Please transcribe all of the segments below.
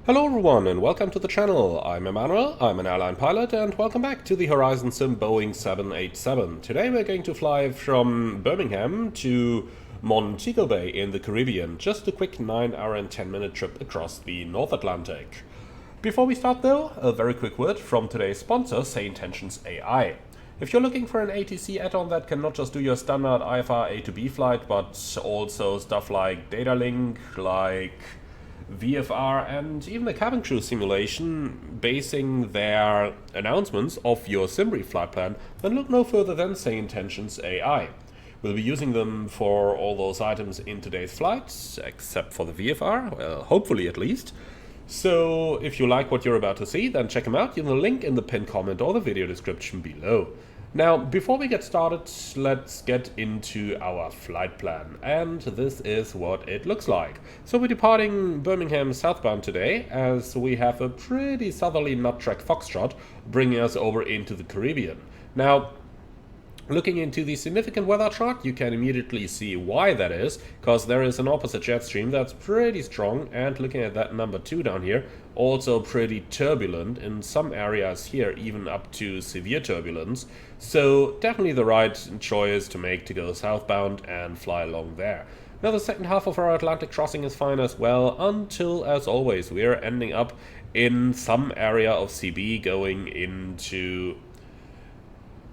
Hello everyone and welcome to the channel. I'm Emmanuel, I'm an airline pilot, and welcome back to the Horizon Sim Boeing 787. Today we're going to fly from Birmingham to Montego Bay in the Caribbean. Just a quick 9-hour and 10-minute trip across the North Atlantic. Before we start though, a very quick word from today's sponsor, Say Intentions AI. If you're looking for an ATC add-on that can not just do your standard IFR A to B flight, but also stuff like data link, like VFR, and even a cabin crew simulation basing their announcements of your Simbrief flight plan, then look no further than Say Intentions AI. We'll be using them for all those items in today's flights, except for the VFR, well, hopefully at least. So if you like what you're about to see, then check them out using the link in the pinned comment or the video description below. Now, before we get started, let's get into our flight plan, and this is what it looks like. So we're departing Birmingham southbound today, as we have a pretty southerly nut track foxtrot bringing us over into the Caribbean. Now, looking into the significant weather chart, you can immediately see why that is, because there is an opposite jet stream that's pretty strong, and looking at that number 2 down here, also pretty turbulent, in some areas here even up to severe turbulence. So definitely the right choice to make to go southbound and fly along there. Now the second half of our Atlantic crossing is fine as well, until, as always, we are ending up in some area of CB going into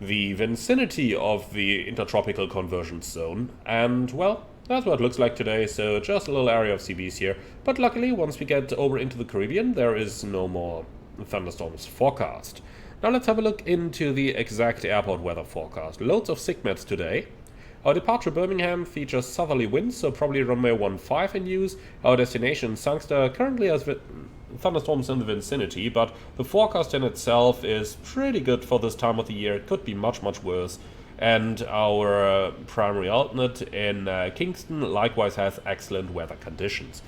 the vicinity of the intertropical convergence zone, and well, that's what it looks like today. So just a little area of CBs here, but luckily once we get over into the Caribbean there is no more thunderstorms forecast. Now let's have a look into the exact airport weather forecast. Loads of SIGMETs today. Our departure Birmingham features southerly winds, so probably runway 15 in use. Our destination Sangster currently has thunderstorms in the vicinity, but the forecast in itself is pretty good for this time of the year. It could be much worse. And our primary alternate in Kingston likewise has excellent weather conditions.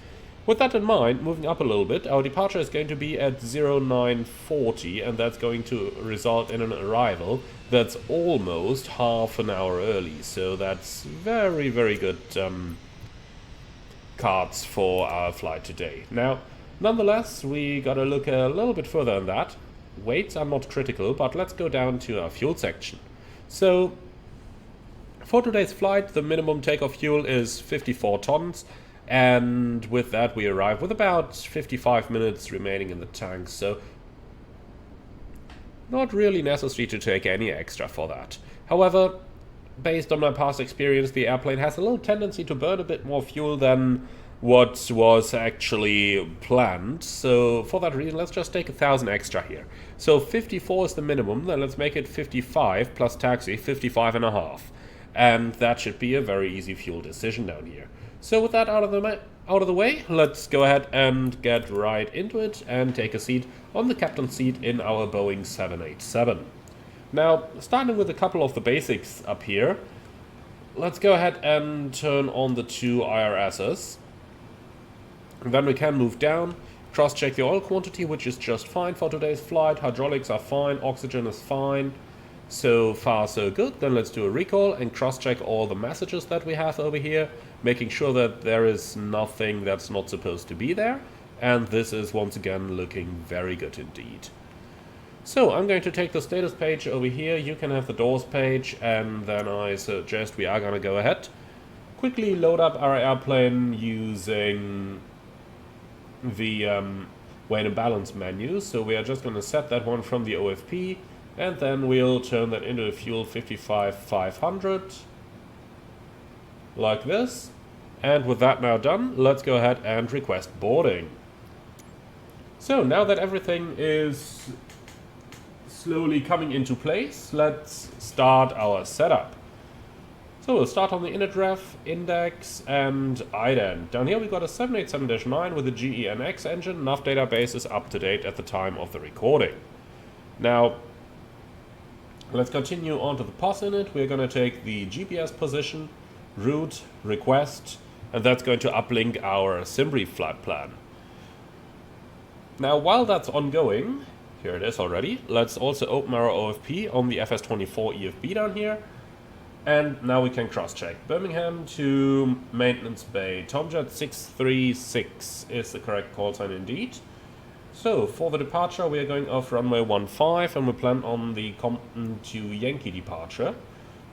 With that in mind, moving up a little bit, our departure is going to be at 0940, and that's going to result in an arrival that's almost half an hour early. So that's very good cards for our flight today. Now, nonetheless, we gotta look a little bit further than that. Weights are not critical, but let's go down to our fuel section. So, for today's flight, the minimum takeoff fuel is 54 tons. And with that we arrive with about 55 minutes remaining in the tank, so not really necessary to take any extra for that. However, based on my past experience, the airplane has a little tendency to burn a bit more fuel than what was actually planned, so for that reason let's just take 1,000 extra here. So 54 is the minimum, then let's make it 55 plus taxi, 55.5, and that should be a very easy fuel decision down here. So with that out of the way, let's go ahead and get right into it and take a seat on the captain's seat in our Boeing 787. Now, starting with a couple of the basics up here, let's go ahead and turn on the 2 IRSs. And then we can move down, cross-check the oil quantity, which is just fine for today's flight. Hydraulics are fine, oxygen is fine. So far so good. Then let's do a recall and cross-check all the messages that we have over here, making sure that there is nothing that's not supposed to be there. And this is once again looking very good indeed. So I'm going to take the status page over here. You can have the doors page, and then I suggest we are going to go ahead, quickly load up our airplane using the weight and balance menu. So we are just going to set that one from the OFP, and then we'll turn that into a fuel 55,500, like this. And with that now done, let's go ahead and request boarding. So now that everything is slowly coming into place, let's start our setup. So we'll start on the init ref, index, and ident. Down here we got a 787-9 with a GENX engine. Nav database is up to date at the time of the recording. Now, let's continue on to the POS init. We're going to take the GPS position, route, request, and that's going to uplink our Simbrief flight plan. Now, while that's ongoing, here it is already, let's also open our OFP on the FS24 EFB down here. And now we can cross-check. Birmingham to Maintenance Bay. Tomjet 636 is the correct call sign indeed. So, for the departure we are going off runway 15 and we plan on the Compton to Yankee departure.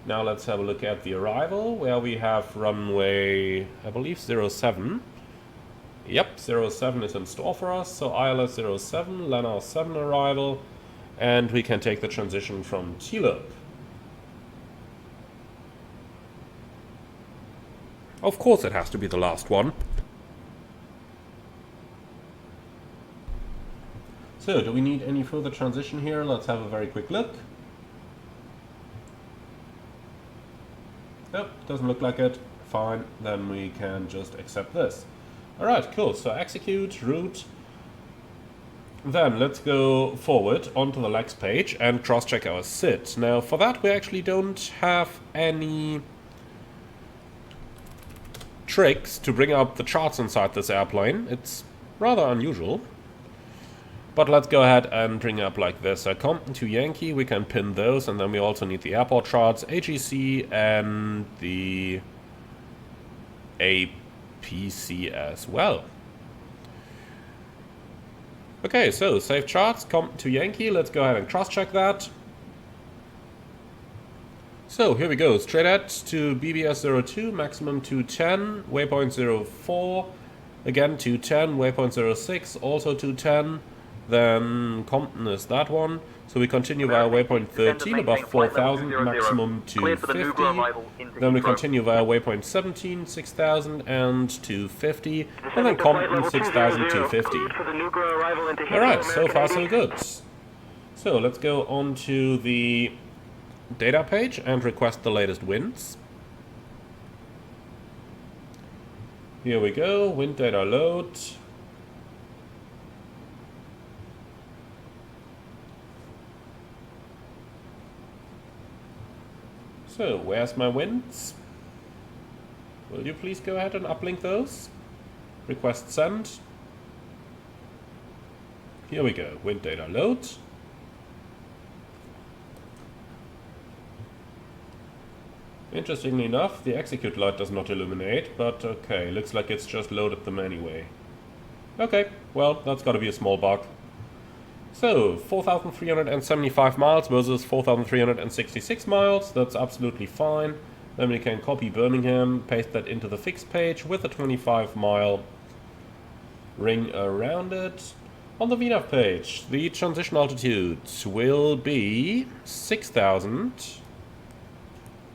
Now let's have a look at the arrival, where we have runway, I believe 07. Yep, 07 is in store for us, so ILS 07, Lanark 7 arrival, and we can take the transition from T-Look. Of course it has to be the last one. So, do we need any further transition here? Let's have a very quick look. Nope, doesn't look like it. Fine, then we can just accept this. Alright, cool, so execute, route. Then let's go forward onto the legs page and cross-check our SID. Now for that we actually don't have any tricks to bring up the charts inside this airplane. It's rather unusual. But let's go ahead and bring it up like this. So Compton to Yankee, we can pin those, and then we also need the airport charts, AGC, and the APC as well. Okay, so save charts, Compton to Yankee, let's go ahead and cross-check that. So here we go, straight ahead to BBS02, maximum 210, waypoint 04, again 210, waypoint 06, also 210. Then Compton is that one. So we continue via waypoint 13 above 4000, maximum 250. Then we continue via waypoint 17, 6000 and 250. And then Compton 6250. Alright, so far so good. So let's go on to the data page and request the latest winds. Here we go, wind data load. So, where's my winds? Will you please go ahead and uplink those? Request send. Here we go, wind data load. Interestingly enough, the execute light does not illuminate, but okay, looks like it's just loaded them anyway. Okay, well, that's gotta be a small bug. So, 4,375 miles versus 4,366 miles, that's absolutely fine. Then we can copy Birmingham, paste that into the fixed page with a 25-mile ring around it. On the VNAV page, the transition altitude will be 6,000.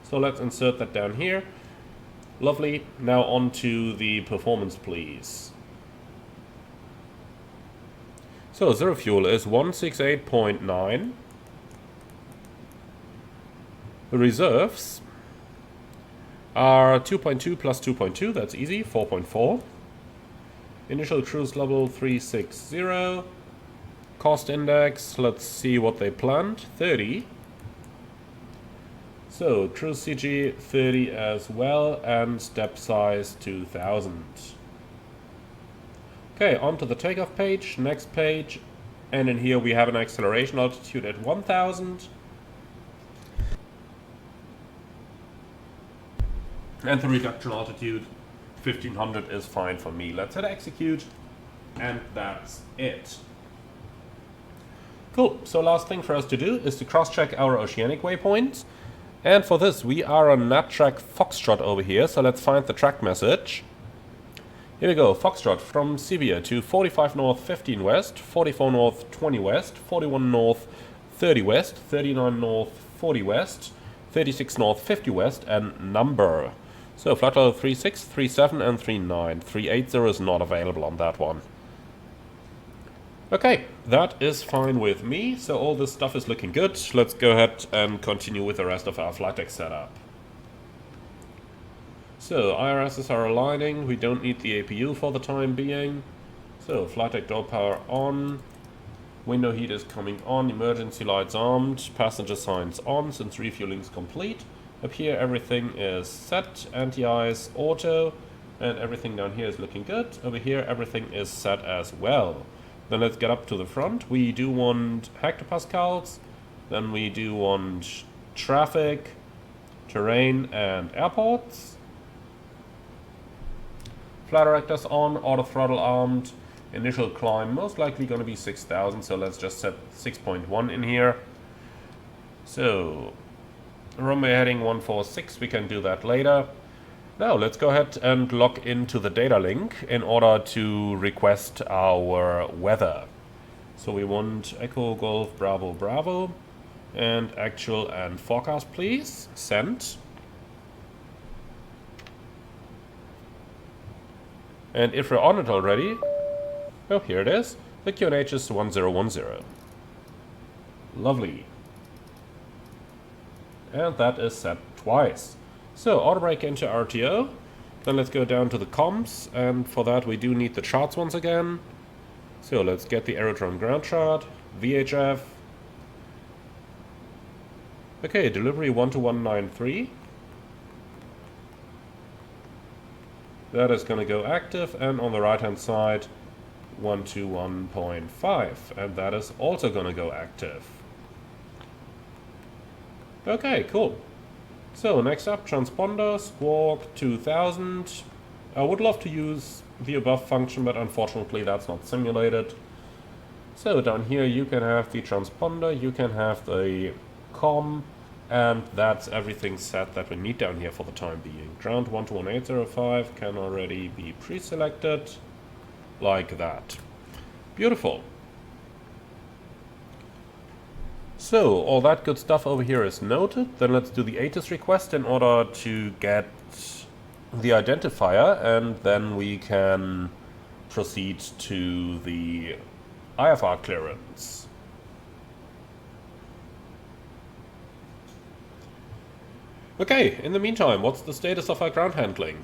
So let's insert that down here. Lovely. Now on to the performance, please. So, zero fuel is 168.9. The reserves are 2.2 plus 2.2, that's easy, 4.4. Initial cruise level 360. Cost index, let's see what they planned, 30. So, cruise CG 30 as well, and step size 2000. Okay, on to the takeoff page, next page, and in here we have an acceleration altitude at 1000. And the reduction altitude, 1500 is fine for me. Let's hit execute, and that's it. Cool, so last thing for us to do is to cross-check our oceanic waypoints. And for this, we are on NatTrack Foxtrot over here, so let's find the track message. Here we go, Foxtrot from Sibia to 45 north 15 west, 44 north 20 west, 41 north 30 west, 39 north 40 west, 36 north 50 west, and number. So flight level 36, 37 and 39. 380 is not available on that one. Okay, that is fine with me, so all this stuff is looking good. Let's go ahead and continue with the rest of our flight deck setup. So, IRSs are aligning, we don't need the APU for the time being. So, flight deck door power on, window heat is coming on, emergency lights armed, passenger signs on since refueling is complete. Up here everything is set, anti-ice auto, and everything down here is looking good. Over here everything is set as well. Then let's get up to the front. We do want hectopascals, then we do want traffic, terrain, and airports. Flight directors on, auto throttle armed, Initial climb most likely going to be 6,000, so let's just set 6.1 in here. So, runway heading 146, we can do that later. Now let's go ahead and log into the data link in order to request our weather. So we want Echo Golf Bravo Bravo and actual and forecast, please. Send. And if we're on it already, oh, here it is. The QNH is 1010. Lovely. And that is set twice. So, auto brake into RTO. Then let's go down to the comms, and for that we do need the charts once again. So let's get the Aerodrome ground chart, VHF. Okay, delivery 12193. That is going to go active, and on the right hand side 121.5, and that is also going to go active. Okay, cool. So next up, transponder, Squawk 2000. I would love to use the above function, but unfortunately that's not simulated. So down here you can have the transponder, you can have the comm, and that's everything set that we need down here for the time being. Ground 121.805 can already be pre-selected, like that. Beautiful. So, all that good stuff over here is noted. Then let's do the ATIS request in order to get the identifier, and then we can proceed to the IFR clearance. Okay, in the meantime, what's the status of our ground handling?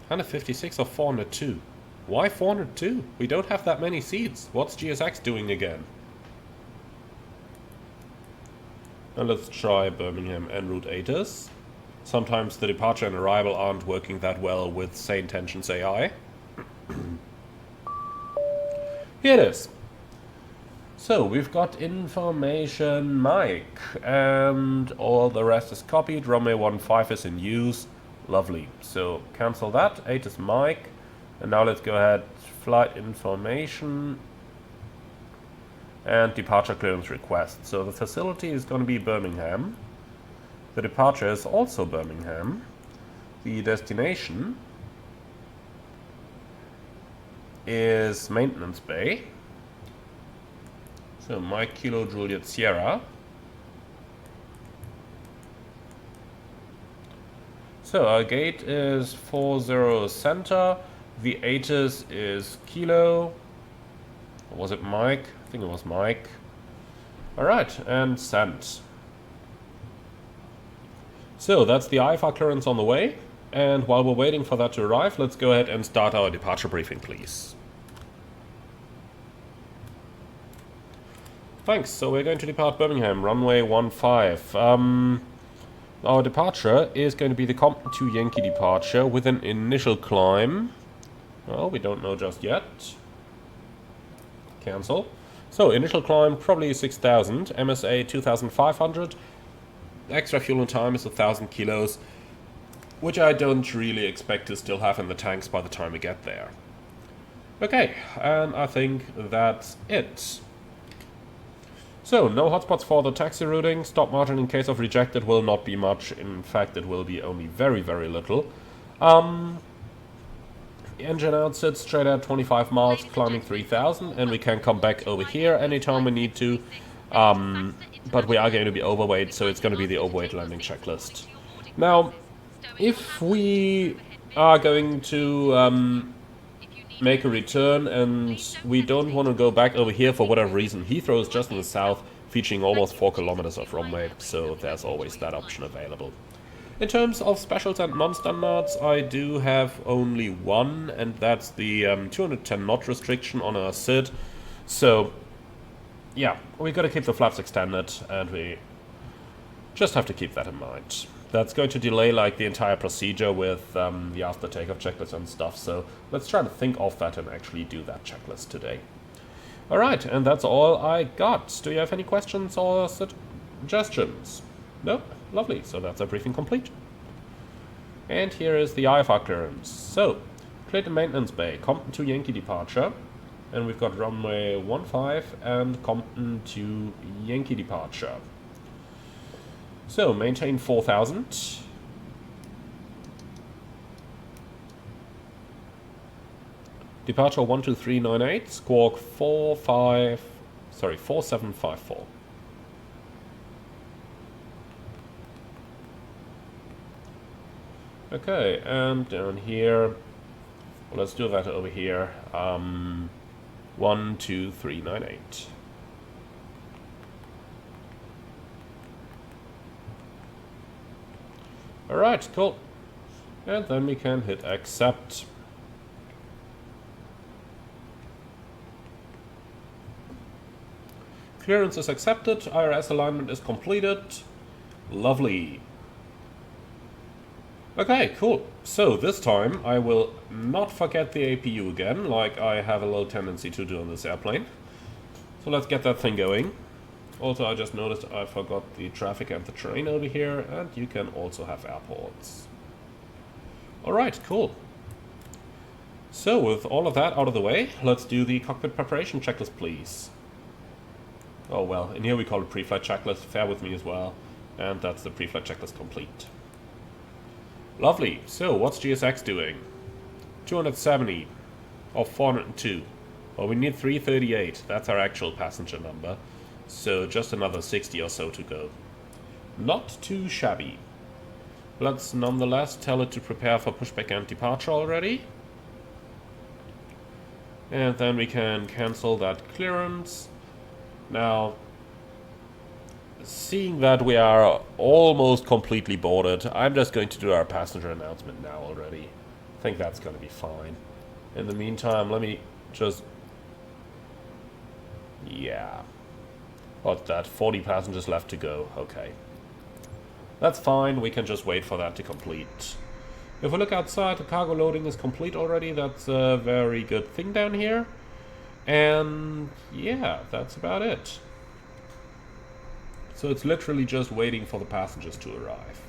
156 or 402? Why 402? We don't have that many seats. What's GSX doing again? And let's try Birmingham en route ATIS. Sometimes the departure and arrival aren't working that well with Sane Tensions AI. Here it is. So we've got information Mike, and all the rest is copied. Runway 15 is in use. Lovely. So cancel that. ATIS Mike. And now let's go ahead. Flight information. And departure clearance request. So the facility is going to be Birmingham. The departure is also Birmingham. The destination is Maintenance Bay. So Mike Kilo Juliet Sierra. So our gate is 40 center. The ATIS is Kilo. Or was it Mike? I think it was Mike. Alright, and send. So that's the IFR clearance on the way. And while we're waiting for that to arrive, let's go ahead and start our departure briefing, please. Thanks. So we're going to depart Birmingham, runway 15. Our departure is going to be the Compton 2 Yankee departure with an initial climb. Well, we don't know just yet. Cancel. So initial climb probably 6,000, MSA 2,500. Extra fuel and time is 1,000 kilos, which I don't really expect to still have in the tanks by the time we get there. Okay, and I think that's it. So, no hotspots for the taxi routing. Stop margin in case of rejected will not be much. In fact, it will be only very, very little. Engine out sits straight at 25 miles, climbing 3,000, and we can come back over here anytime we need to. But we are going to be overweight, so it's going to be the overweight landing checklist. Now, if we are going to make a return and we don't want to go back over here for whatever reason, Heathrow is just in the south, featuring almost 4 kilometers of runway, so there's always that option available. In terms of specials and non-standards, I do have only one, and that's the 210 knot restriction on our SID. So, yeah, we got to keep the flaps extended, and we just have to keep that in mind. That's going to delay like the entire procedure with the after takeoff checklist and stuff, so let's try to think of that and actually do that checklist today. Alright, and that's all I got. Do you have any questions or suggestions? No? Lovely, so that's our briefing complete. And here is the IFR clearance. So, Clear the maintenance bay, Compton to Yankee departure. And we've got runway 15 and Compton to Yankee departure. So, maintain 4000. Departure 12398, squawk 4754. Okay, and down here, well, let's do that over here. 12398. Alright, cool. And then we can hit accept. Clearance is accepted, IRS alignment is completed. Lovely. Okay, cool. So this time I will not forget the APU again, like I have a little tendency to do on this airplane. So let's get that thing going. Also, I just noticed I forgot the traffic and the terrain over here, and you can also have airports. Alright, cool. So with all of that out of the way, let's do the cockpit preparation checklist, please. Oh well, in here we call it pre-flight checklist, bear with me as well. And that's the pre-flight checklist complete. Lovely. So, what's GSX doing? 270 of 402. Well, we need 338. That's our actual passenger number. So, just another 60 or so to go. Not too shabby. Let's nonetheless tell it to prepare for pushback and departure already. And then we can cancel that clearance. Now, seeing that we are almost completely boarded, I'm just going to do our passenger announcement now already. I think that's going to be fine. In the meantime, let me just... Yeah. What's that? 40 passengers left to go. Okay. That's fine. We can just wait for that to complete. If we look outside, the cargo loading is complete already. That's a very good thing down here. And yeah, that's about it. So it's literally just waiting for the passengers to arrive.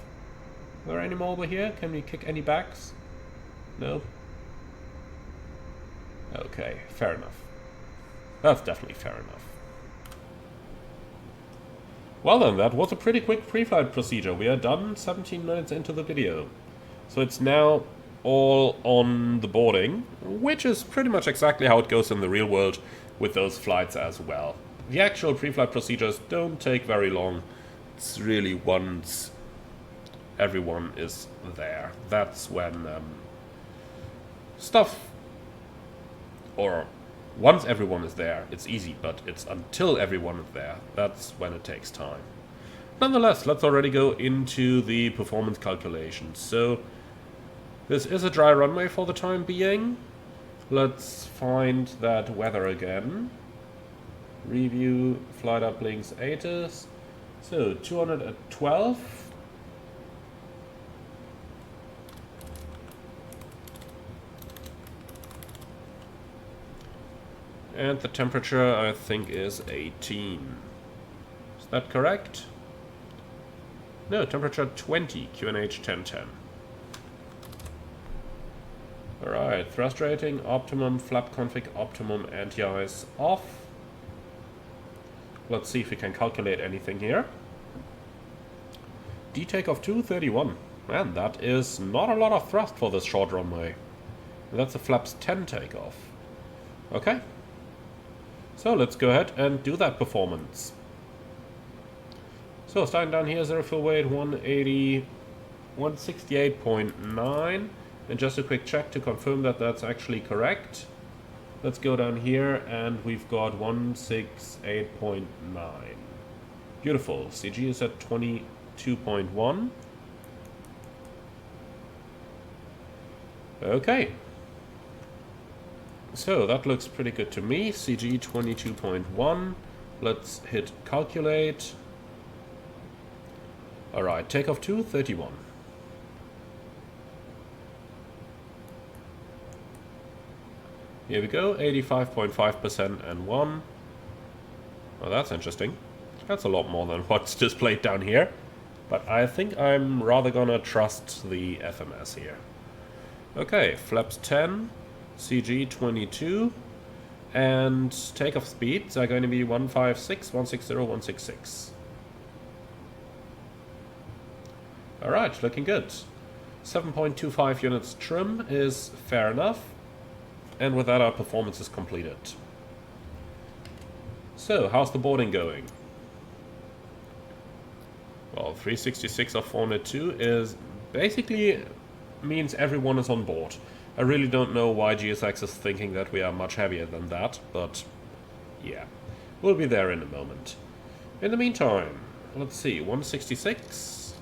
Are there any more over here? Can we kick any backs? No? Okay, fair enough. That's definitely fair enough. Well then, that was a pretty quick pre-flight procedure. We are done 17 minutes into the video. So it's now all on the boarding, which is pretty much exactly how it goes in the real world with those flights as well. The actual pre-flight procedures don't take very long. It's really once everyone is there. That's when once everyone is there, it's easy, but it's until everyone is there. That's when it takes time. Nonetheless, let's already go into the performance calculations. So, this is a dry runway for the time being. Let's find that weather again. Review, flight uplinks, ATIS. So, 212. And the temperature, I think, is 18. Is that correct? No, temperature 20, QNH 1010. Alright, thrust rating, optimum, flap config, optimum, anti-ice off. Let's see if we can calculate anything here. Takeoff 231. Man, that is not a lot of thrust for this short runway. That's a flaps 10 takeoff. Okay. So let's go ahead and do that performance. So starting down here, zero fuel weight, 168.9. And just a quick check to confirm that that's actually correct. Let's go down here and we've got 168.9. Beautiful. CG is at 22.1. Okay. So that looks pretty good to me. CG 22.1. Let's hit calculate. Alright, takeoff 231. Here we go, 85.5% and 1. Oh, that's interesting. That's a lot more than what's displayed down here. But I think I'm rather gonna trust the FMS here. Okay, flaps 10, CG 22, and takeoff speeds are going to be 156, 160, 166. Alright, looking good. 7.25 units trim is fair enough, and with that our performance is completed. So, how's the boarding going? Well, 366 of 402 is basically means everyone is on board. I really don't know why GSX is thinking that we are much heavier than that, but yeah, we'll be there in a moment. In the meantime, let's see, 166.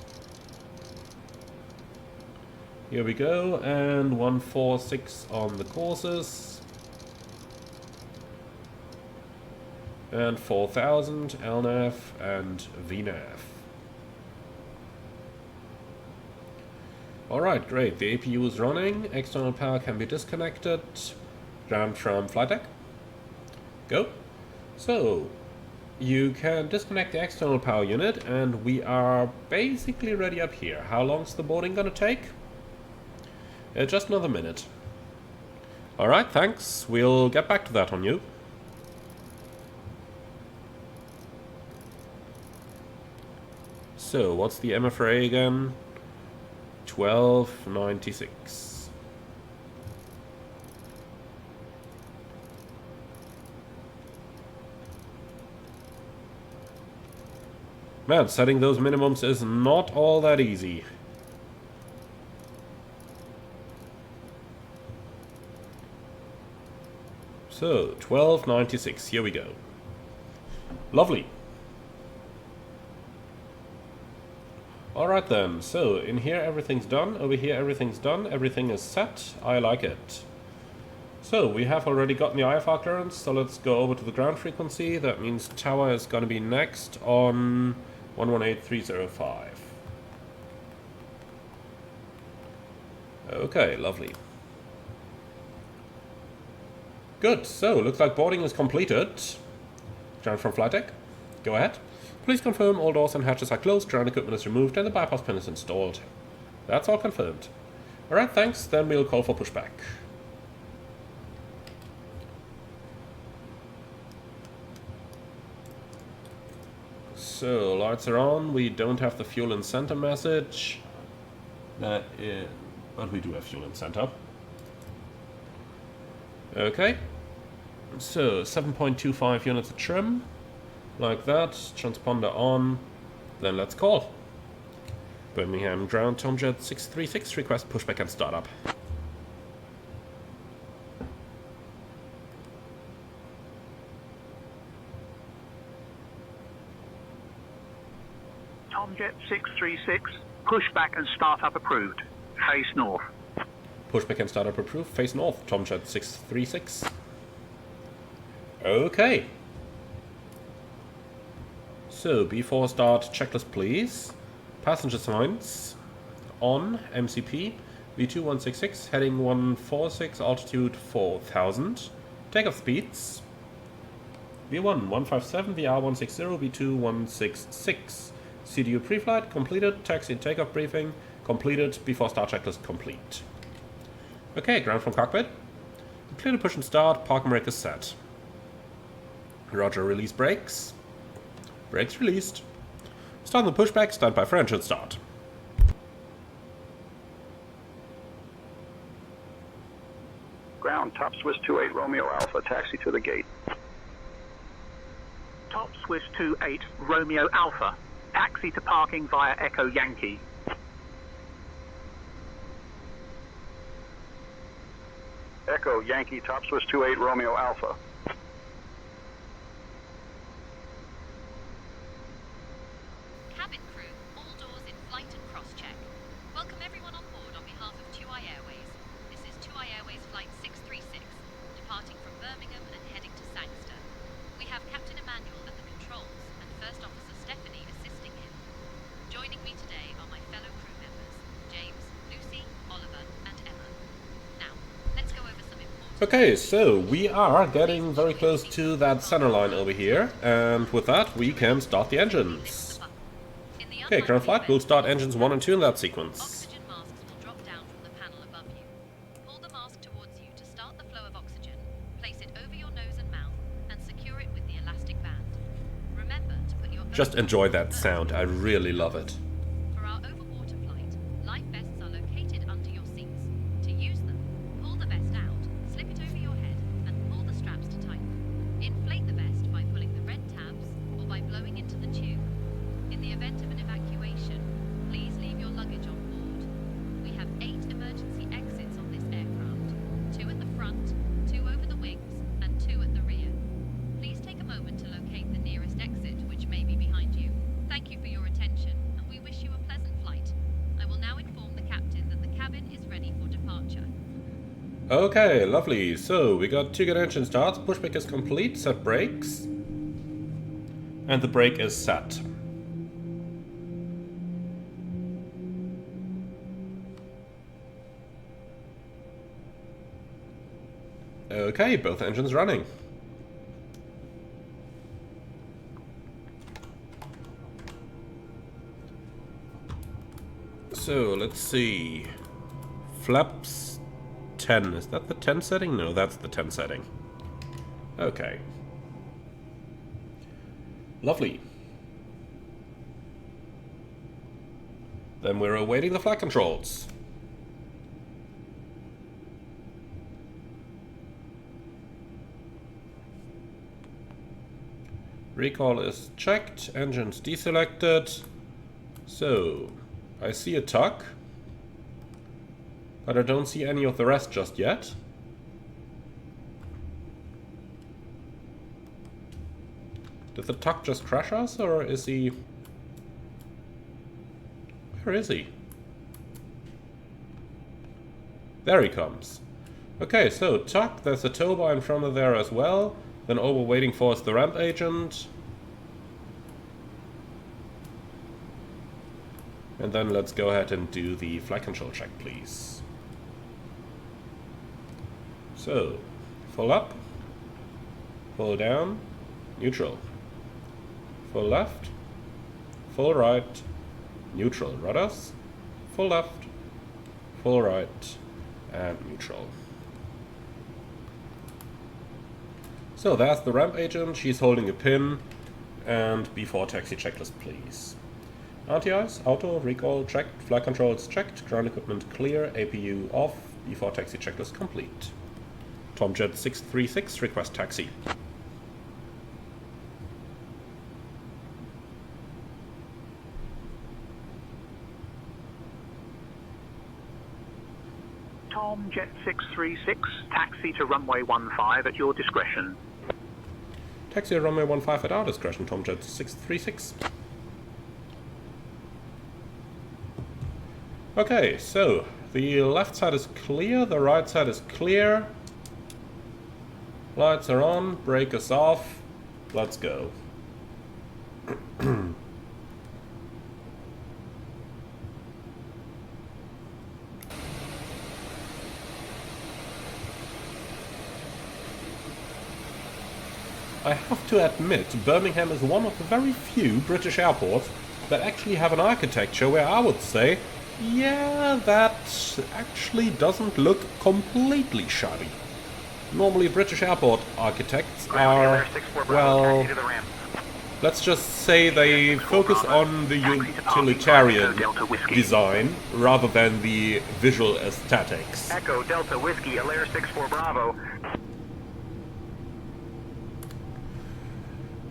Here we go, and 146 on the courses. And 4000, LNAV, and VNAV. Alright, great. The APU is running. External power can be disconnected. Ground from flight deck. Go. So, you can disconnect the external power unit, and we are basically ready up here. How long's the boarding gonna take? Just another minute. Alright, thanks. We'll get back to that on you. So, what's the MFRA again? 1296. Man, setting those minimums is not all that easy. So, 1296, here we go. Lovely. Alright then, so in here everything's done, over here everything's done, everything is set, I like it. So we have already gotten the IFR clearance, so let's go over to the ground frequency. That means tower is going to be next on 118305. Okay, lovely. Good, so looks like boarding is completed. Ground from flight deck, go ahead. Please confirm all doors and hatches are closed, ground equipment is removed, and the bypass pin is installed. That's all confirmed. Alright, thanks, then we'll call for pushback. So, lights are on, we don't have the fuel in center message. But we do have fuel in center. Okay. So, 7.25 units of trim. Like that, transponder on, then let's call. Birmingham ground, Tomjet 636, request pushback and startup. Tomjet 636, pushback and startup approved. Face north. Pushback and startup approved, face north, Tomjet 636. Okay. So, before start, checklist please. Passenger signs on MCP V2166, heading 146, altitude 4000. Takeoff speeds V1 157, VR 160, V2 166. CDU pre-flight completed, taxi and takeoff briefing completed, before start checklist complete. Okay, ground from cockpit. Clear to push and start, parking brake is set. Roger, release brakes. Brakes released. Start the pushback, stand by for engine start. Ground, top Swiss 28 Romeo Alpha, taxi to the gate. Top Swiss 28 Romeo Alpha, taxi to parking via Echo Yankee. Echo Yankee, top Swiss 28 Romeo Alpha. Cabin crew, all doors in flight and cross-check. Welcome everyone on board on behalf of 2i Airways. This is 2i Airways Flight 636, departing from Birmingham and heading to Sangster. We have Captain Emmanuel at the controls and First Officer Stephanie assisting him. Joining me today are my fellow crew members, James, Lucy, Oliver and Emma. Now, let's go over some important... Okay, so we are getting very close to that center line over here, and with that we can start the engines. Okay, ground flight, we'll start engines 1 and 2 in that sequence. Oxygen masks will drop down from the panel above you. Just enjoy that sound, I really love it. For our overwater flight, life vests are located under your seats. To use them, pull the vest out, slip it over your head, and pull the straps to tighten. Inflate the vest by pulling the red tabs or by blowing into the tube. In the event of an evacuation, please leave your luggage on board. We have 8 emergency exits on this aircraft, 2 at the front, 2 over the wings, and 2 at the rear. Please take a moment to locate the nearest exit, which may be behind you. Thank you for your attention, and we wish you a pleasant flight. I will now inform the captain that the cabin is ready for departure. Okay, lovely. So, we got 2 good engine starts, pushback is complete, set brakes. And the brake is set. Okay, both engines running. So, let's see. Flaps 10. Is that the 10 setting? No, that's the 10 setting. Okay. Lovely. Then we're awaiting the flight controls. Recall is checked, engines deselected. So, I see a tuck, but I don't see any of the rest just yet. Did the tuck just crash us, or is he... Where is he? There he comes. Okay, so tuck, there's a tow bar in front of there as well. Then all we're waiting for is the ramp agent. And then let's go ahead and do the flight control check, please. So, full up, full down, neutral. Full left, full right, neutral. Rudders, full left, full right, and neutral. So there's the ramp agent, she's holding a pin, and before taxi checklist, please. RTIs, auto, recall checked, flight controls checked, ground equipment clear, APU off, before taxi checklist complete. Tomjet 636, request taxi. Tomjet 636, taxi to runway 15 at your discretion. Taxi to runway 15 at our discretion, Tomjet 636. Okay, so the left side is clear, the right side is clear. Lights are on, brake is off. Let's go. I have to admit, Birmingham is one of the very few British airports that actually have an architecture where I would say, yeah, that actually doesn't look completely shabby. Normally British airport architects are, well, let's just say they focus on the utilitarian design rather than the visual aesthetics. Echo Delta Whiskey, Alair 64 Bravo.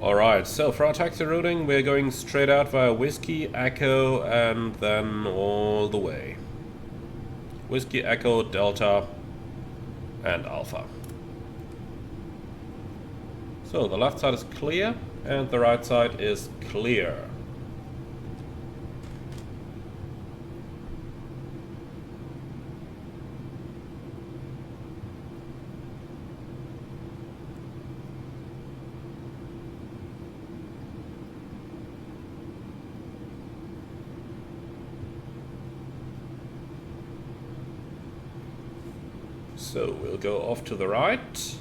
Alright, so for our taxi routing, we're going straight out via Whiskey, Echo, and then all the way. Whiskey, Echo, Delta, and Alpha. So the left side is clear, and the right side is clear. So we'll go off to the right.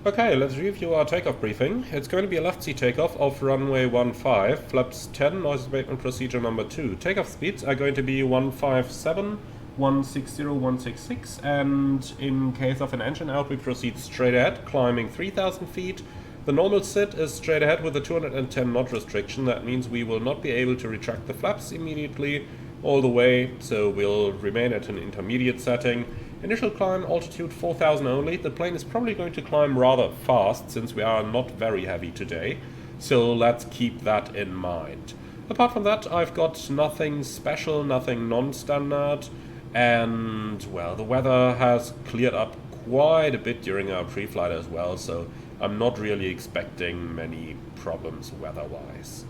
Okay, let's review our takeoff briefing. It's going to be a left seat takeoff of runway 15, flaps 10, noise abatement procedure number 2. Takeoff speeds are going to be 157, 160, 166, and in case of an engine out, we proceed straight ahead, climbing 3000 feet. The normal sit is straight ahead with a 210 knot restriction. That means we will not be able to retract the flaps immediately all the way, so we'll remain at an intermediate setting. Initial climb altitude 4000 only. The plane is probably going to climb rather fast since we are not very heavy today, so let's keep that in mind. Apart from that, I've got nothing special, nothing non-standard, and well, the weather has cleared up quite a bit during our pre-flight as well, so I'm not really expecting many problems weather-wise.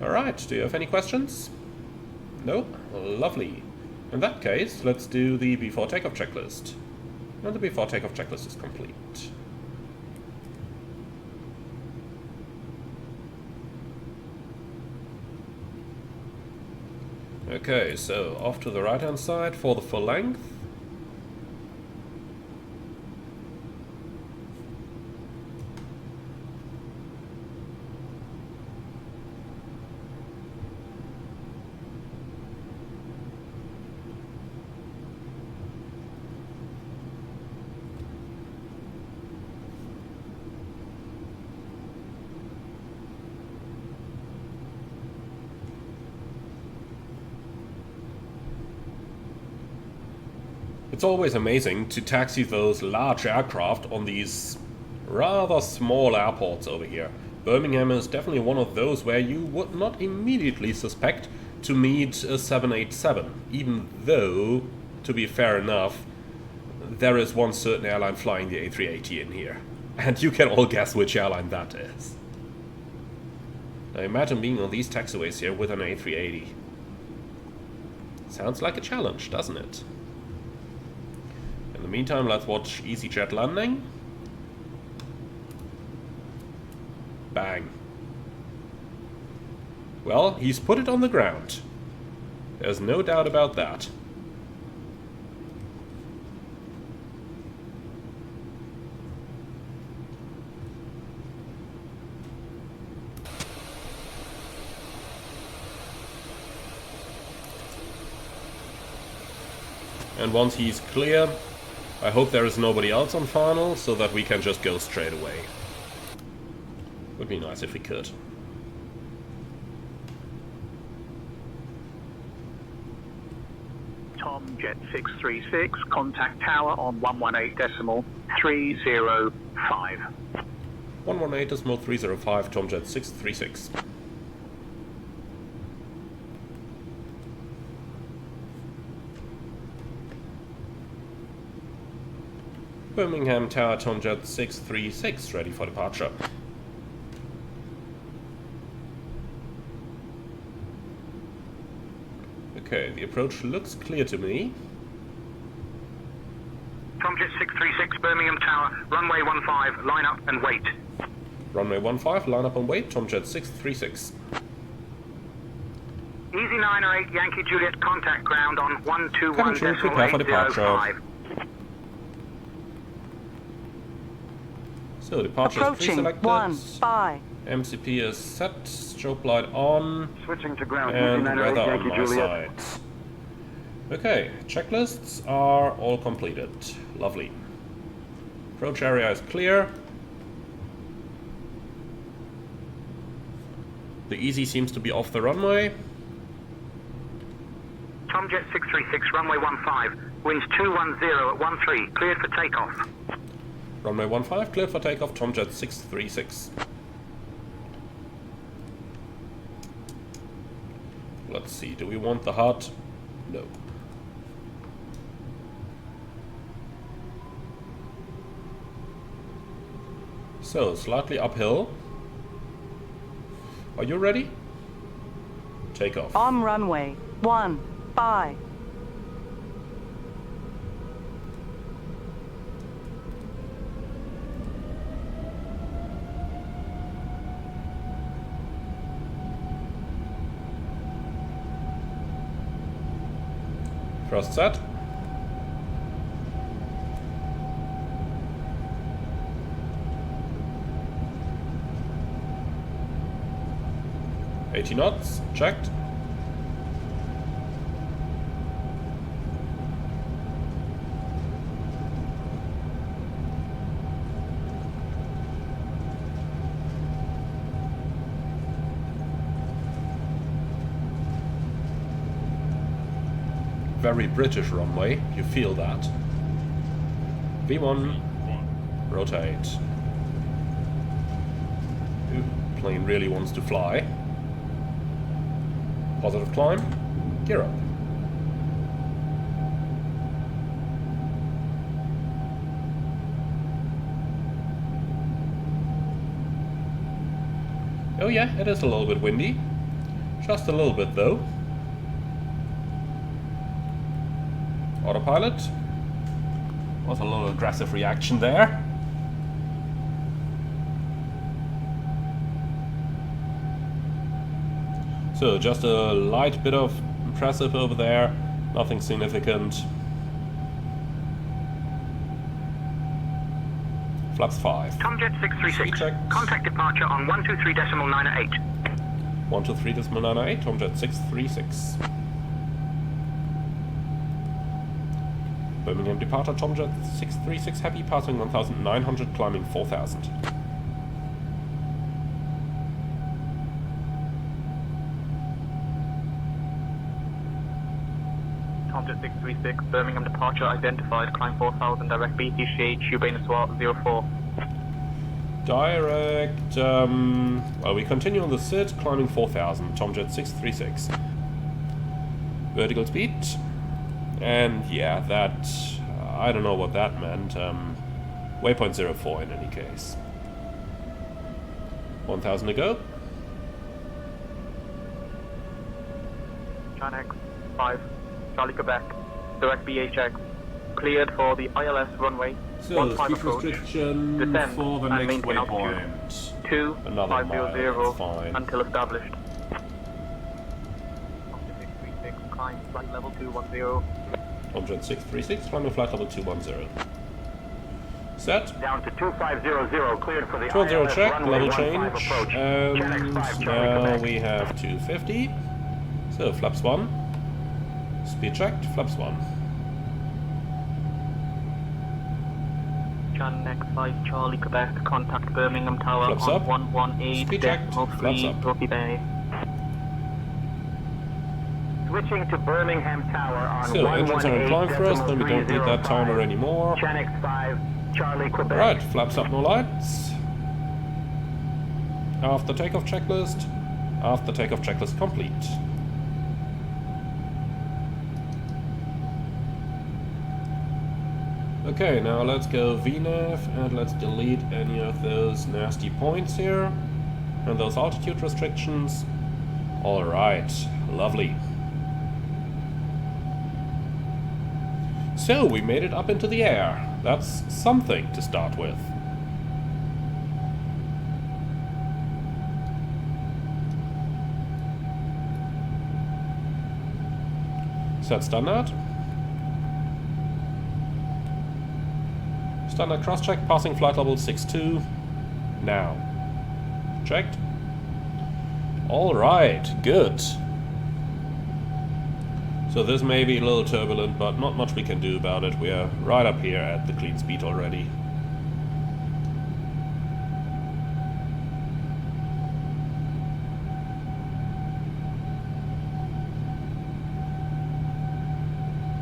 Alright, do you have any questions? No? Lovely. In that case, let's do the before takeoff checklist. And the before takeoff checklist is complete. Okay, so off to the right hand side for the full length. It's always amazing to taxi those large aircraft on these rather small airports over here. Birmingham is definitely one of those where you would not immediately suspect to meet a 787, even though, to be fair enough, there is one certain airline flying the A380 in here. And you can all guess which airline that is. Now imagine being on these taxiways here with an A380. Sounds like a challenge, doesn't it? In the meantime, let's watch EasyJet landing. Bang. Well, he's put it on the ground. There's no doubt about that. And once he's clear, I hope there is nobody else on final, so that we can just go straight away. Would be nice if we could. Tom Jet 636, contact tower on 118.305. 118.305, Tom Jet 636. Birmingham Tower, Tom Jet 636, ready for departure. Okay, the approach looks clear to me. Tom Jet 636, Birmingham Tower, runway 15, line up and wait. Runway 15, line up and wait, Tom Jet 636. Easy 908, Yankee Juliet, contact ground on 121.805. Prepare for departure. So departure is pre-selected. 15. MCP is set, strobe light on, Switching to ground, and Easy weather 908, on Yankee my Juliet. side. Okay, checklists are all completed. Lovely. Approach area is clear. The Easy seems to be off the runway. Tom Jet 636, runway 15, winds 210 at 13, cleared for takeoff. Runway 15, cleared for takeoff, Tom Jet 636. Let's see, do we want the HUD? No. So, slightly uphill. Are you ready? Take off. On runway 15. Thrust set. 80 knots, checked. Very British runway, you feel that. V1, rotate. Ooh, plane really wants to fly. Positive climb, gear up. Oh yeah, it is a little bit windy. Just a little bit though. Autopilot. Was a little aggressive reaction there. So just a light bit of impressive over there, nothing significant. Flaps 5. Tomjet 636. Check. Contact departure on 123.908. 123.908, Tomjet 636. Birmingham departure, Tomjet 636 Heavy, passing 1,900, climbing 4,000. Tomjet 636, Birmingham departure identified, climb 4,000, direct BTCH, Ubane SWAT 04. Direct, well, we continue on the SID, climbing 4,000, Tomjet 636. Vertical speed. And yeah, that, I don't know what that meant. Waypoint 04 in any case. 1,000 to go. China X5, Charlie Quebec, direct BHX, cleared for the ILS runway, So, 15 speed approach, restriction descend for the and next maintain waypoint. 2500 that's fine. until established. Tomjet 636, climb flight level 210. Tomjet 636, climbing flight level 210. Set. Down to 2500, cleared for the 210 ILS check, runway level 15 change. approach. And Channel X5, Charlie now Quebec. we have 250. So, flaps 1. Speed checked, flaps 1. Channel X5, Charlie Quebec, contact Birmingham Tower Flaps up. on 118 Speed checked, flaps 3 up. Rocky Bay. Switching to Birmingham Tower on So, engines are in climb first, then we don't need that timer 118.305. anymore. Channel X5, Charlie Quebec. Right, flaps up, no lights. After takeoff checklist. After takeoff checklist complete. Okay, now let's go VNAV and let's delete any of those nasty points here and those altitude restrictions. Alright, lovely. So, we made it up into the air. That's something to start with. Set standard. Standard cross-check, passing flight level 62. Now. Checked. Alright, good. So this may be a little turbulent, but not much we can do about it. We are right up here at the clean speed already.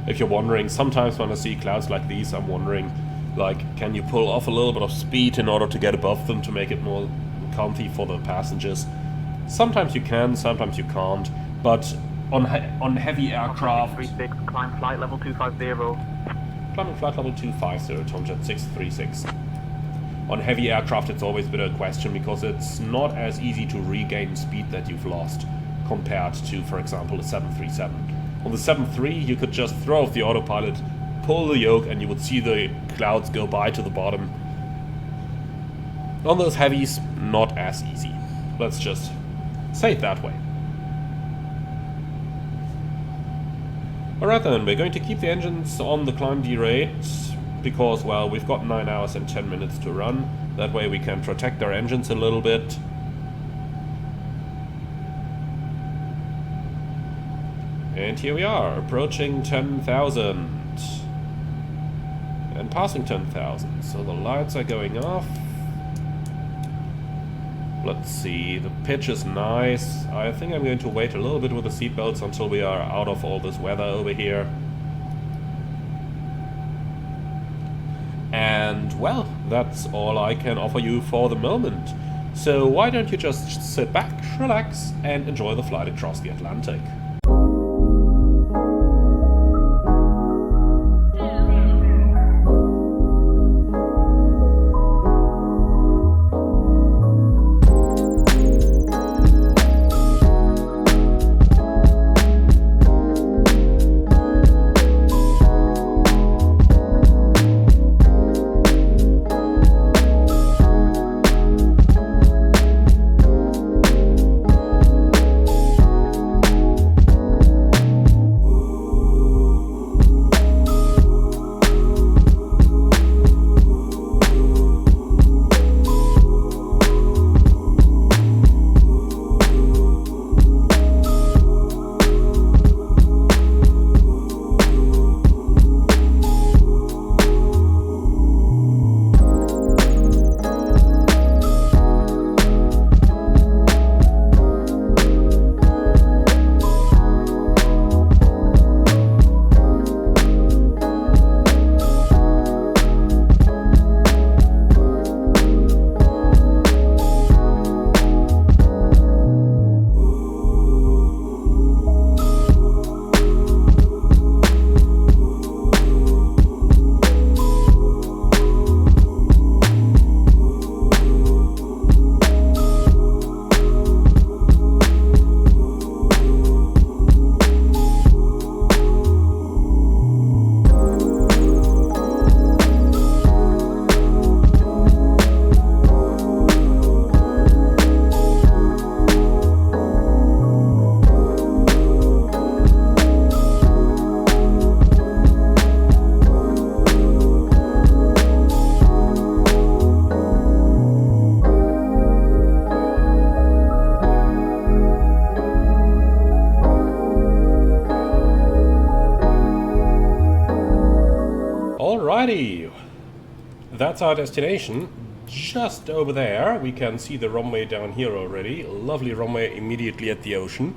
If you're wondering, sometimes when I see clouds like these, I'm wondering, like, can you pull off a little bit of speed in order to get above them to make it more comfy for the passengers? Sometimes you can, sometimes you can't, but on heavy aircraft... 636, climb flight level 250. Climbing flight level 250, Tomjet 636. On heavy aircraft it's always been a question because it's not as easy to regain speed that you've lost compared to, for example, a 737. On the 73 you could just throw off the autopilot, pull the yoke, and you would see the clouds go by to the bottom. On those heavies, not as easy. Let's just say it that way. Alright then, we're going to keep the engines on the climb D rate because, well, we've got 9 hours and 10 minutes to run. That way we can protect our engines a little bit. And here we are, approaching 10,000. And passing 10,000. So the lights are going off. Let's see, the pitch is nice. I think I'm going to wait a little bit with the seatbelts until we are out of all this weather over here. And, well, that's all I can offer you for the moment. So why don't you just sit back, relax, and enjoy the flight across the Atlantic. Alrighty, that's our destination. Just over there, we can see the runway down here already. Lovely runway immediately at the ocean.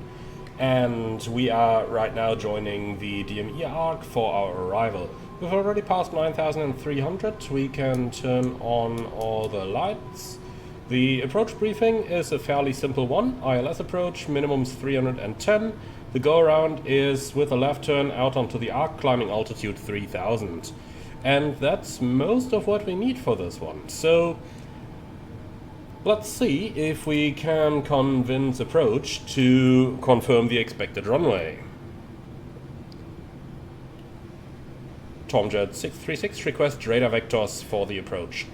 And we are right now joining the DME arc for our arrival. We've already passed 9,300. We can turn on all the lights. The approach briefing is a fairly simple one. ILS approach, minimum's 310. The go-around is with a left turn out onto the arc, climbing altitude 3,000. And that's most of what we need for this one. So let's see if we can convince approach to confirm the expected runway. Tomjet 636 request radar vectors for the approach.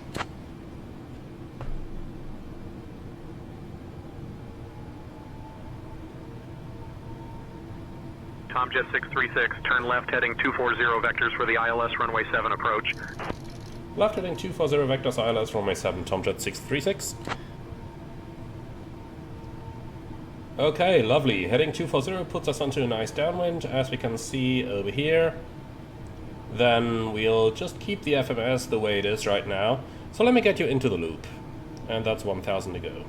Tomjet 636, turn left heading 240 vectors for the ILS runway 7 approach. Left heading 240 vectors ILS runway 7, Tomjet 636. Okay, lovely. Heading 240 puts us onto a nice downwind, as we can see over here. Then we'll just keep the FMS the way it is right now. So let me get you into the loop. And that's 1,000 to go.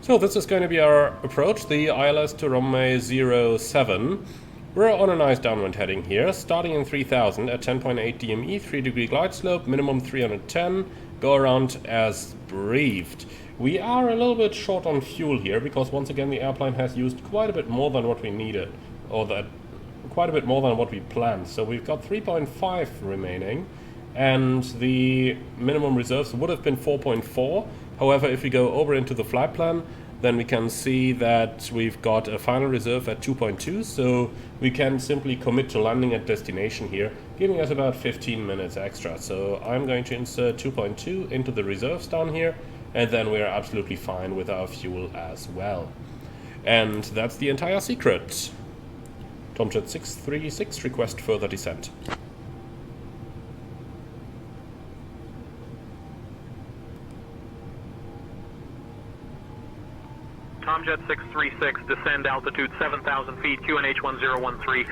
So this is going to be our approach, the ILS to runway 07. We're on a nice downwind heading here, starting in 3000 at 10.8 DME, 3-degree glide slope, minimum 310, go around as briefed. We are a little bit short on fuel here, because once again the airplane has used quite a bit more than what we needed, or quite a bit more than what we planned. So we've got 3.5 remaining, and the minimum reserves would have been 4.4. However, if we go over into the flight plan, then we can see that we've got a final reserve at 2.2, so we can simply commit to landing at destination here, giving us about 15 minutes extra. So I'm going to insert 2.2 into the reserves down here, and then we're absolutely fine with our fuel as well. And that's the entire secret. Tomjet 636, request further descent. Tomjet 636, descend altitude 7,000 feet, QNH 1013.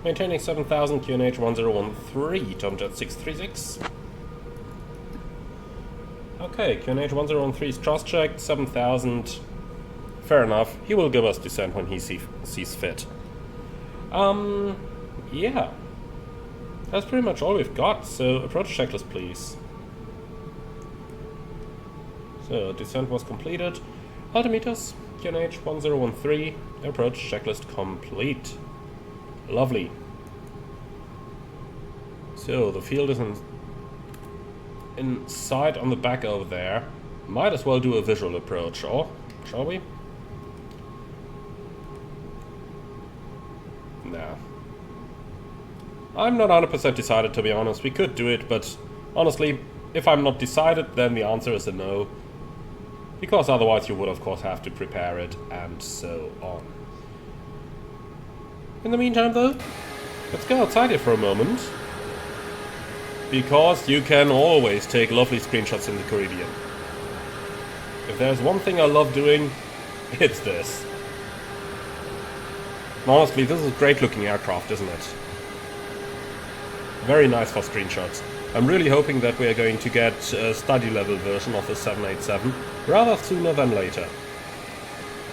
Maintaining 7,000 QNH 1013, Tomjet 636. Okay, QNH 1013 is cross-checked, 7,000. Fair enough, he will give us descent when he sees fit. Yeah. That's pretty much all we've got, so approach checklist please. So, descent was completed. Altimeters, QNH 1013, approach checklist complete. Lovely. So, the field is in sight on the back over there. Might as well do a visual approach, or shall we? Nah. I'm not 100% decided, to be honest. We could do it, but honestly, if I'm not decided, then the answer is a no. Because otherwise you would of course have to prepare it, and so on. In the meantime though, let's go outside here for a moment. Because you can always take lovely screenshots in the Caribbean. If there's one thing I love doing, it's this. And honestly, this is a great looking aircraft, isn't it? Very nice for screenshots. I'm really hoping that we are going to get a study level version of the 787 rather sooner than later.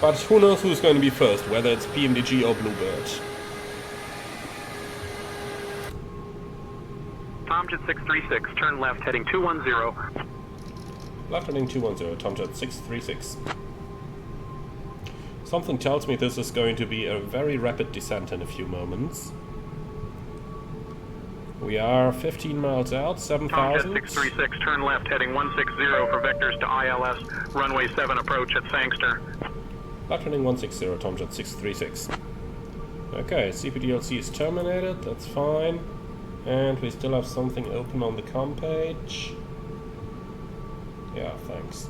But who knows who's going to be first, whether it's PMDG or Bluebird. Tomjet 636, turn left heading 210. Left heading 210, Tomjet 636. Something tells me this is going to be a very rapid descent in a few moments. We are 15 miles out, 7,000. Tomjet 636, turn left heading 160 for vectors to ILS, runway 7 approach at Sangster. Left heading 160, Tomjet 636. Okay, CPDLC is terminated, that's fine. And we still have something open on the comm page. Yeah, thanks.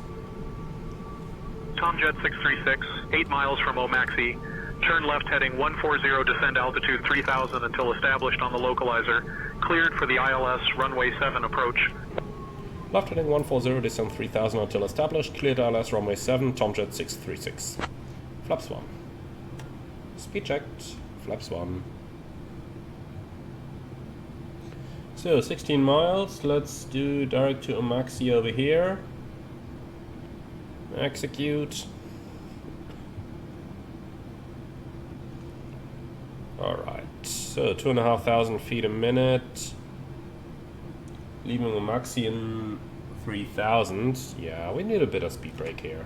Tomjet 636, 8 miles from Omaxi. Turn left heading 140, descend altitude 3000 until established on the localizer. Cleared for the ILS, runway 7 approach. Left heading 140, descend 3000 until established. Cleared ILS, runway 7, Tomjet 636. Flaps 1. Speed checked. Flaps 1. So, 16 miles. Let's do direct to Omaxi over here. Execute. Alright, so 2,500 feet a minute. Leaving Omaxi in 3,000. Yeah, we need a bit of speed brake here.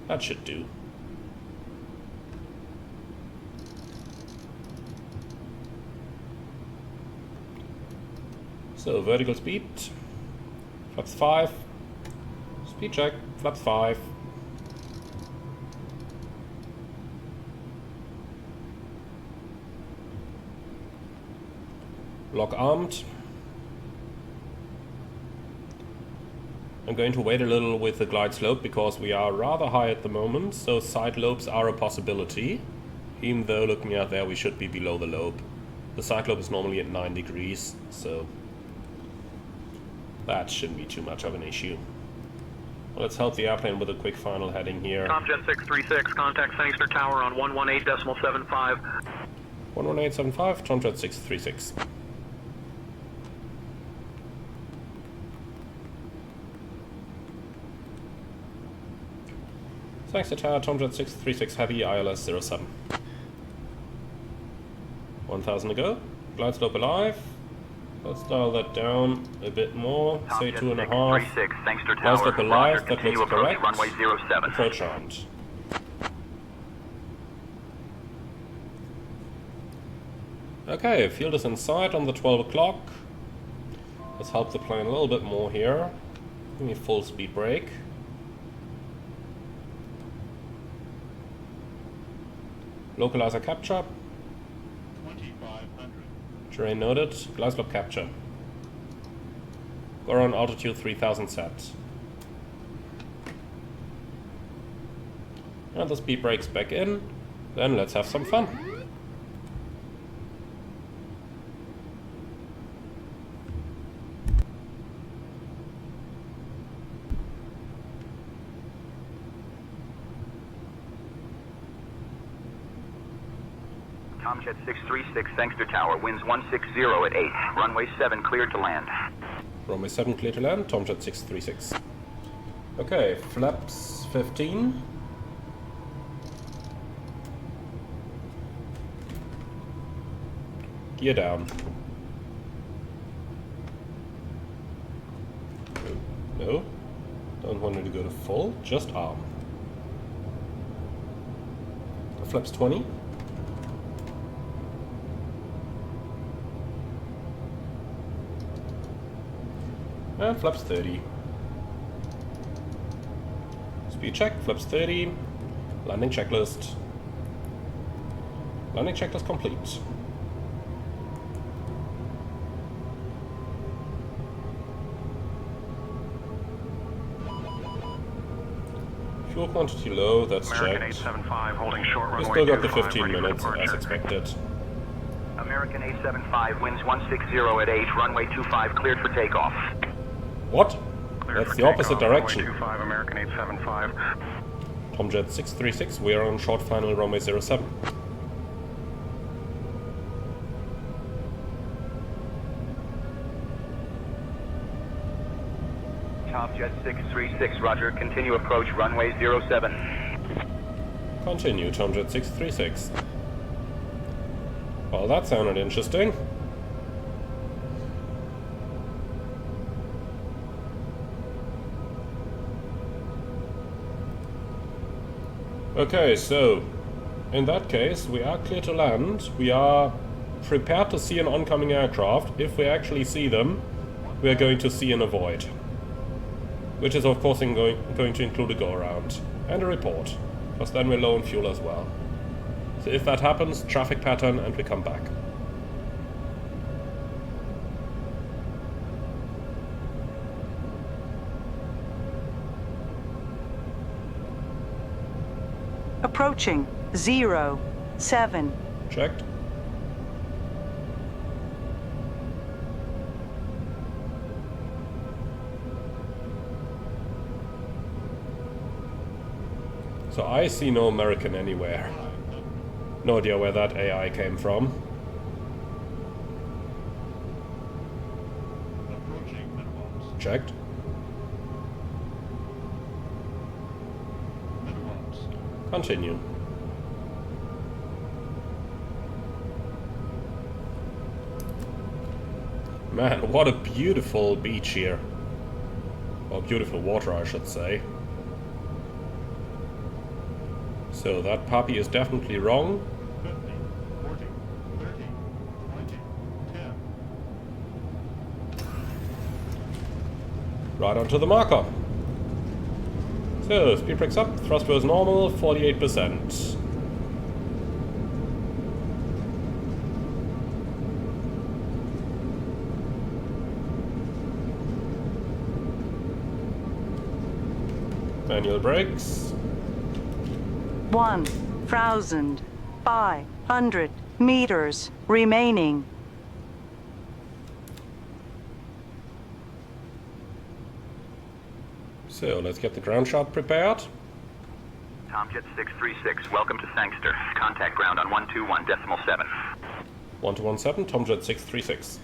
That should do. So, vertical speed. Flaps 5. Speed check. Flaps 5. Lock armed. I'm going to wait a little with the glide slope because we are rather high at the moment, so side lobes are a possibility. Even though looking out there we should be below the lobe. The side lobe is normally at 9 degrees, so that shouldn't be too much of an issue. Well, let's help the airplane with a quick final heading here. Tomjet 636, contact Sangster Tower on 118.75. 118.75, Tomjet 636. Sangster Tower, Tomjet 636 Heavy, ILS 07. 1,000 to go. Glide slope alive. Let's dial that down a bit more. Say 2.5. Glide slope alive, that looks correct. Runway 07. Approach armed. Okay, field is in sight on the 12 o'clock. Let's help the plane a little bit more here. Give me full speed brake. Localizer capture. 2,500. Terrain noted. Glide slope capture. Go around altitude 3000 set. And the speed brake's back in. Then let's have some fun. Tomjet 636, Sangster Tower, winds 160 at 8. Runway 7 cleared to land. Runway 7 clear to land, Tomjet 636. Okay, flaps 15. Gear down. No, don't want it to go to full, just arm. Flaps 20. And flaps 30. Speed check, flaps 30. Landing checklist. Landing checklist complete. Fuel quantity low, that's American checked. 875 holding short We runway still got the 25, 15 ready for minutes as departure. expected. American 875, winds 160 at 8. Runway 25 cleared for takeoff. What? Cleared That's for the opposite takeoff, direction. Runway 25, American 875. Tomjet 636, we are on short final runway 07. Tomjet 636, roger. Continue approach runway 07. Continue, Tomjet 636. Well, that sounded interesting. Okay, so in that case, we are clear to land. We are prepared to see an oncoming aircraft. If we actually see them, we are going to see and avoid. Which is of course going to include a go-around and a report, because then we're low on fuel as well. So if that happens, traffic pattern and we come back. Approaching 07. Checked. So I see no American anywhere. No idea where that AI came from. Approaching minimums. Checked. Minimums. Continue. Man, what a beautiful beach here. Or beautiful water, I should say. So that puppy is definitely wrong. 50, 40, 30, 20, 10. Right onto the marker. So, speed brakes up, thrust goes normal, 48%. Manual brakes. 1,500 meters remaining. So, let's get the ground shot prepared. Tomjet 636, welcome to Sangster. Contact ground on 121.7. 1217, Tomjet 636.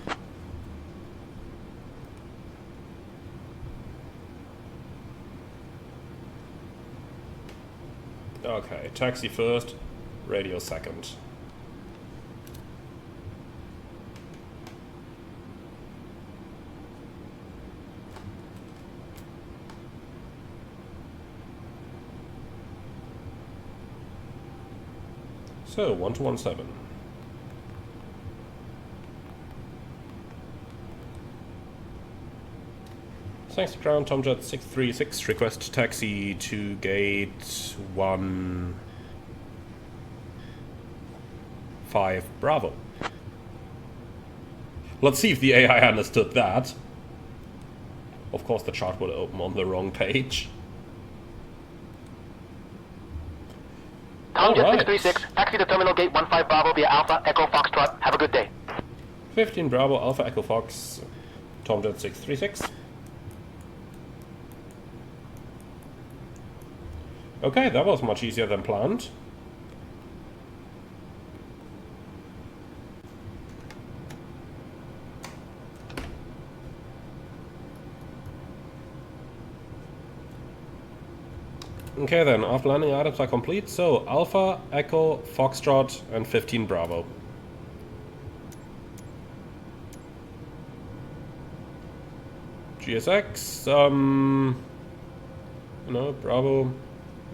Okay, taxi first, radio second. So, 1217. Thanks to ground, Tomjet 636, request taxi to gate 15 Bravo. Let's see if the AI understood that. Of course the chart will open on the wrong page. Tomjet Alright. 636, taxi to terminal gate 15 Bravo via Alpha Echo Foxtrot. Have a good day. 15 Bravo, Alpha Echo Fox, Tomjet 636. Okay, that was much easier than planned. Okay then, after landing items are complete, so Alpha, Echo, Foxtrot and 15 Bravo. GSX, no, Bravo,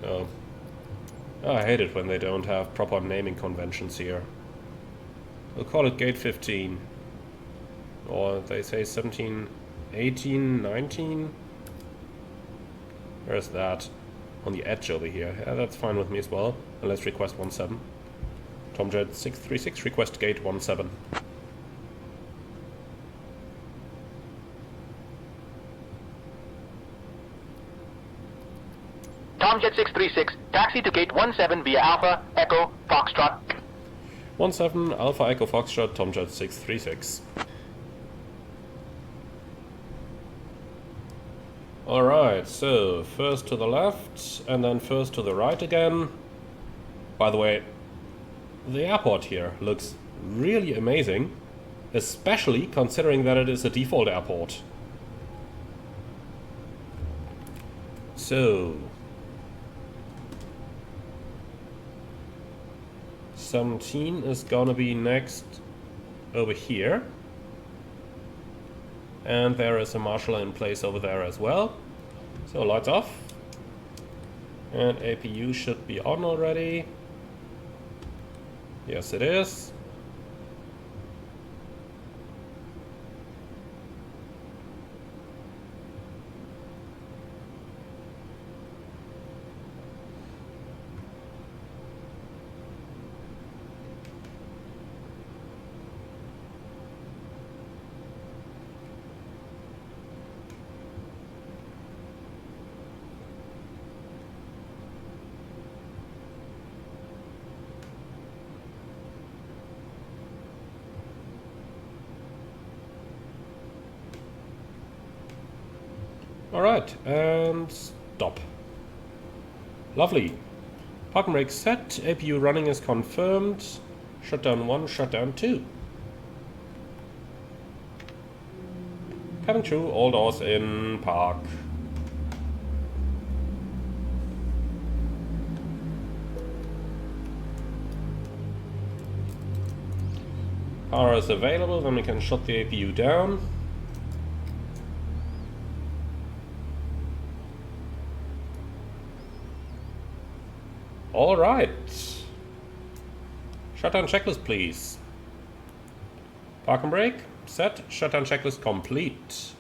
no. Oh, I hate it when they don't have proper naming conventions here. We'll call it Gate 15. Or they say 17, 18, 19. Where's that? On the edge over here. Yeah, that's fine with me as well. And let's request 17. Tomjet 636, request Gate 17. Tomjet 636, taxi to gate 17 via Alpha, Echo, Foxtrot. 17, Alpha Echo Foxtrot, Tomjet 636. Alright, so first to the left and then first to the right again. By the way, the airport here looks really amazing, especially considering that it is a default airport. So 17 is gonna be next over here. And there is a marshal in place over there as well. So lights off. And APU should be on already. Yes, it is. Alright, and stop. Lovely. Park and brake set, APU running is confirmed. Shutdown 1, shutdown 2. Cabin crew, all doors in, park. Power is available, then we can shut the APU down. Alright. Shutdown checklist, please. Park and brake, set. Shutdown checklist complete.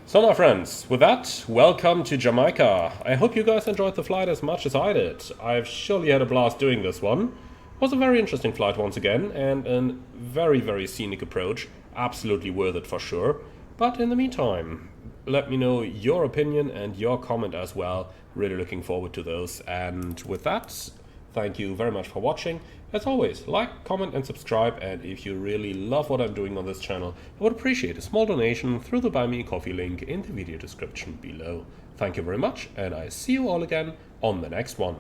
So my friends, with that, welcome to Jamaica. I hope you guys enjoyed the flight as much as I did. I've surely had a blast doing this one. It was a very interesting flight once again, and a very, very scenic approach. Absolutely worth it for sure. But in the meantime, let me know your opinion and your comment as well. Really looking forward to those. And with that, thank you very much for watching. As always, like, comment and subscribe. And if you really love what I'm doing on this channel, I would appreciate a small donation through the Buy Me a Coffee link in the video description below. Thank you very much, and I see you all again on the next one.